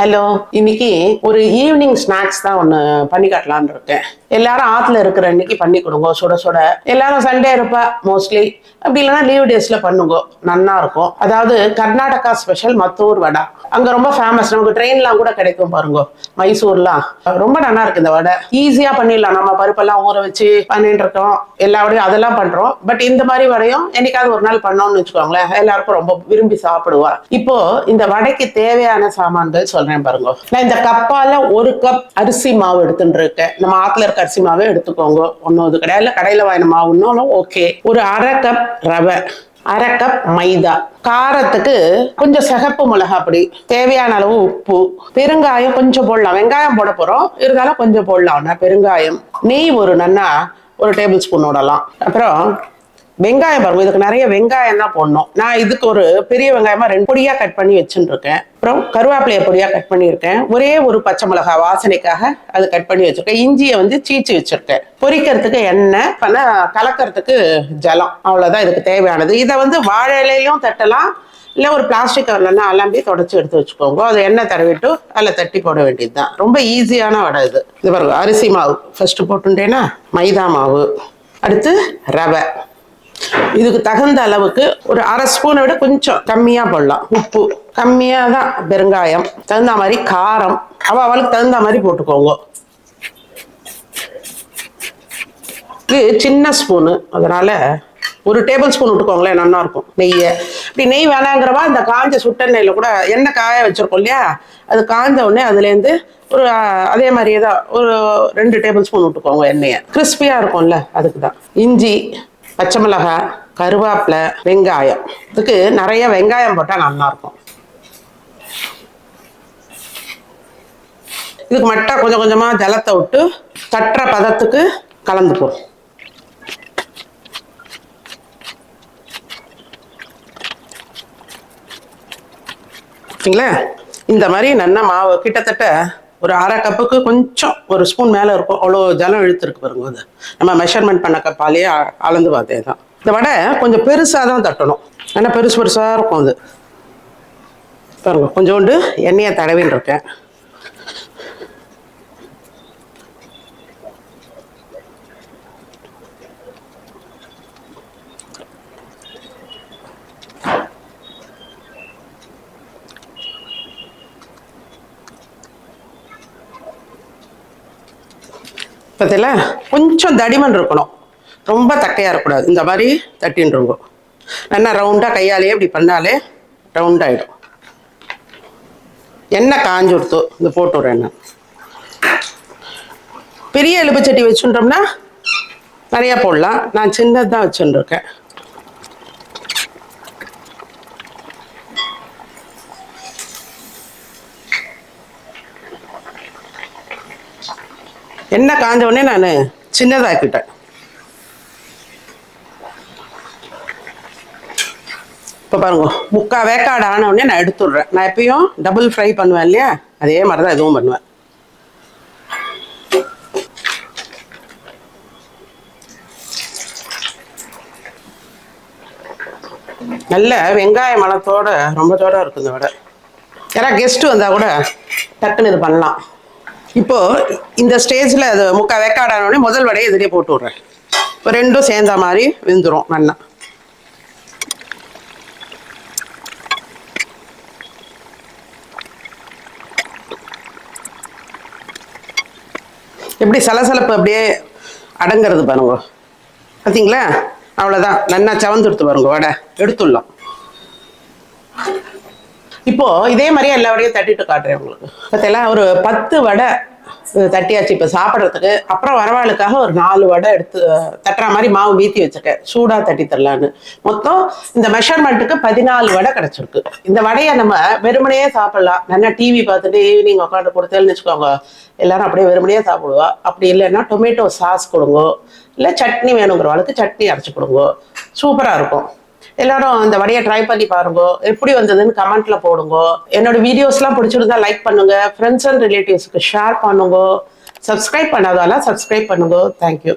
Hello, இன்னைக்கு ஒரு evening snacks தான் ஒன்று பண்ணி காட்டலான்னு இருக்கேன். எல்லாரும் ஆத்துல இருக்கிற அன்னைக்கு பண்ணி கொடுங்க, சுட சுட. எல்லாரும் சண்டே இருப்பா மோஸ்ட்லி, அப்படி இல்லைன்னா லீவ் டேஸ்ல பண்ணுங்க, நல்லா இருக்கும். அதாவது கர்நாடகா ஸ்பெஷல் மத்தூர் வடை அங்க ரொம்ப ஃபேமஸ். நமக்கு ட்ரெயின்லாம் கூட கிடைக்கும் பாருங்க, மைசூர்லாம். ரொம்ப நல்லா இருக்கு இந்த வடை. ஈஸியா பண்ணிடலாம். நம்ம பருப்பெல்லாம் ஊற வச்சு பண்ணிட்டு இருக்கோம், எல்லா வடையும் அதெல்லாம் பண்றோம். பட் இந்த மாதிரி வடையும் என்னைக்காவது ஒரு நாள் பண்ணோம்னு வச்சுக்கோங்களேன், எல்லாருக்கும் ரொம்ப விரும்பி சாப்பிடுவா. இப்போ இந்த வடைக்கு தேவையான சாமான்கள் சொல்றேன் பாருங்க. நான் இந்த கப்பால 1 கப் அரிசி மாவு எடுத்துட்டு இருக்கேன். நம்ம ஆத்துல இருக்க அரிசி மாவே எடுத்துக்கோங்க, ஒன்னும் இது கிடையாது. கடையில வாங்கின மாவுன்னாலும் ஓகே. ஒரு 1/2 கப் ரவை, 1/2 கப் மைதா, காரத்துக்கு கொஞ்சம் சிகப்பு மிளகா பொடி, தேவையான அளவு உப்பு, பெருங்காயம் கொஞ்சம் போடலாம். வெங்காயம் போட போறோம், இருந்தாலும் கொஞ்சம் போடலாம் பெருங்காயம். நெய் ஒரு 1 டேபிள் ஸ்பூன் விடலாம். அப்புறம் வெங்காயம் பாருங்க, இதுக்கு நிறைய வெங்காயம் தான் போடணும். நான் இதுக்கு ஒரு பெரிய வெங்காயமா 2 பொடியா கட் பண்ணி வச்சுட்டு இருக்கேன். அப்புறம் கருவேப்பிலைய பொடியா கட் பண்ணியிருக்கேன். ஒரே ஒரு பச்சை மிளகா வாசனைக்காக அது கட் பண்ணி வச்சிருக்கேன். இஞ்சியை சீச்சு வச்சிருக்கேன். பொரிக்கிறதுக்கு எண்ணெய், கலக்கிறதுக்கு ஜலம். அவ்வளவுதான் இதுக்கு தேவையானது. இதை வாழை இலையிலும் தட்டலாம், இல்லை ஒரு பிளாஸ்டிக் கவர்லன்னா அலம்பி தொடச்சி எடுத்து வச்சுக்கோங்க. அது எண்ணெய் தடவிட்டு அதில் தட்டி போட வேண்டியது தான். ரொம்ப ஈஸியான வடை இது. இது பாருங்க, அரிசி மாவு ஃபர்ஸ்ட் போட்டுட்டேன்னா, மைதா மாவு, அடுத்து ரவை, இதுக்கு தகுந்த அளவுக்கு ஒரு 1/2 ஸ்பூனை விட கொஞ்சம் கம்மியா போடலாம். உப்பு கம்மியா தான், பெருங்காயம் தகுந்த மாதிரி, காரம் அவளுக்கு தகுந்த மாதிரி போட்டுக்கோங்க. இது சின்ன ஸ்பூனு, அதனால 1 டேபிள் ஸ்பூன் விட்டுக்கோங்களேன், நல்லா இருக்கும். நெய்யை இப்படி நெய் வேணாங்கிறவா இந்த காஞ்ச சுட்டெண்ணெயில கூட எண்ணெய் காய வச்சிருக்கோம் இல்லையா, அது காஞ்ச உடனே அதுலேருந்து ஒரு அதே மாதிரியே தான் ஒரு 2 டேபிள் ஸ்பூன் விட்டுக்கோங்க எண்ணெயை. கிறிஸ்பியா இருக்கும்ல, அதுக்கு தான். இஞ்சி, பச்சை மிளகாய், கருவேப்பிலை, வெங்காயம். இதுக்கு நிறைய வெங்காயம் போட்டால் நல்லா இருக்கும். இதுக்கு மட்டும் கொஞ்சம் கொஞ்சமா ஜலத்தை விட்டு தட்டுற பதத்துக்கு கலந்துப்போம். இந்த மாதிரி நல்லா மாவு கிட்டத்தட்ட ஒரு 1/2 கப்புக்கு கொஞ்சம் 1 ஸ்பூன் மேலே இருக்கும். அவ்வளோ ஜலம் இழுத்துருக்கு பாருங்க. அது நம்ம மெஷர்மெண்ட் பண்ண கப்பாலேயே அளந்து பார்த்தே தான். இந்த வடை கொஞ்சம் பெருசாக தான் தட்டணும், ஏன்னா பெருசு பெருசாக இருக்கும். அது பாருங்க, கொஞ்சோண்டு எண்ணெயை தடவின்னு இருக்கேன். பார்த்தீங்களா, கொஞ்சம் தடிமன் இருக்கணும், ரொம்ப தட்டையாக இருக்கக்கூடாது. இந்த மாதிரி தட்டின்னு இருக்கும். நல்லா ரவுண்டாக கையாலேயே இப்படி பண்ணாலே ரவுண்டாகிடும். எண்ணெய் காஞ்சி கொடுத்து இந்த போட்டு விட்றேன். எண்ணெய் பெரிய எலும்புச்சட்டி வச்சுட்டோம்னா நிறையா போடலாம். நான் சின்னது தான் வச்சுருக்கேன். எண்ணெய் காஞ்ச உடனே நான் சின்னதாக்கிட்டேன். இப்போ பாருங்க, 3/4 வேக்காடு ஆன உடனே நான் எடுத்துடுறேன். நான் எப்பயும் டபுள் ஃப்ரை பண்ணுவேன் இல்லையா, அதே மாதிரி தான் இதுவும் பண்ணுவேன். நல்ல வெங்காய மணத்தோட ரொம்ப ஜோராக இருக்கும் இந்த வடை. யாராவது கெஸ்ட்டு வந்தால் கூட டக்குன்னு இது பண்ணலாம். இப்போ இந்த ஸ்டேஜில் அது 3/4 வேக்காடு ஆன உடனே முதல் வடையை இதுலேயே போட்டு விட்றேன். இப்போ ரெண்டும் சேர்ந்த மாதிரி வெந்துடும் நல்லா. எப்படி சலசலப்பு அப்படியே அடங்கிறது பாருங்க. பார்த்தீங்களா, அவ்வளோதான். நல்லா சவந்துடுத்து பாருங்க. வடை எடுத்துடலாம். இப்போ இதே மாதிரியே எல்லா வடையும் தட்டிட்டு காட்டுறேன் உங்களுக்கு. பார்த்தீங்களா, ஒரு 10 வடை தட்டியாச்சு. இப்போ சாப்பிட்றதுக்கு அப்புறம் வரவாளுக்காக ஒரு 4 வடை எடுத்து தட்டுற மாதிரி மாவு வீத்தி வச்சிருக்கேன், சூடாக தட்டி தரலான்னு. மொத்தம் இந்த மெஷர்மெண்ட்டுக்கு 14 வடை கிடச்சிருக்கு. இந்த வடையை நம்ம வெறுமனையே சாப்பிடலாம். நல்லா டிவி பார்த்துட்டு ஈவினிங் உட்காந்து கொடுத்தேன்னு வச்சுக்கோங்க, எல்லாரும் அப்படியே வெறுமனையே சாப்பிடுவா. அப்படி இல்லைன்னா டொமேட்டோ சாஸ் கொடுங்க, இல்லை சட்னி வேணுங்கிறவாளுக்கு சட்னி அரைச்சி கொடுங்க, சூப்பராக இருக்கும். எல்லாரும் அந்த வடையை ட்ரை பண்ணி பாருங்க. எப்படி வந்ததுன்னு கமெண்ட்ல போடுங்க. என்னோட வீடியோஸ்லாம் பிடிச்சிருந்தா லைக் பண்ணுங்க, ஃப்ரெண்ட்ஸ் அண்ட் ரிலேட்டிவ்ஸ்க்கு ஷேர் பண்ணுங்க. சப்ஸ்கிரைப் பண்ணாதால சப்ஸ்கிரைப் பண்ணுங்க. தேங்க்யூ.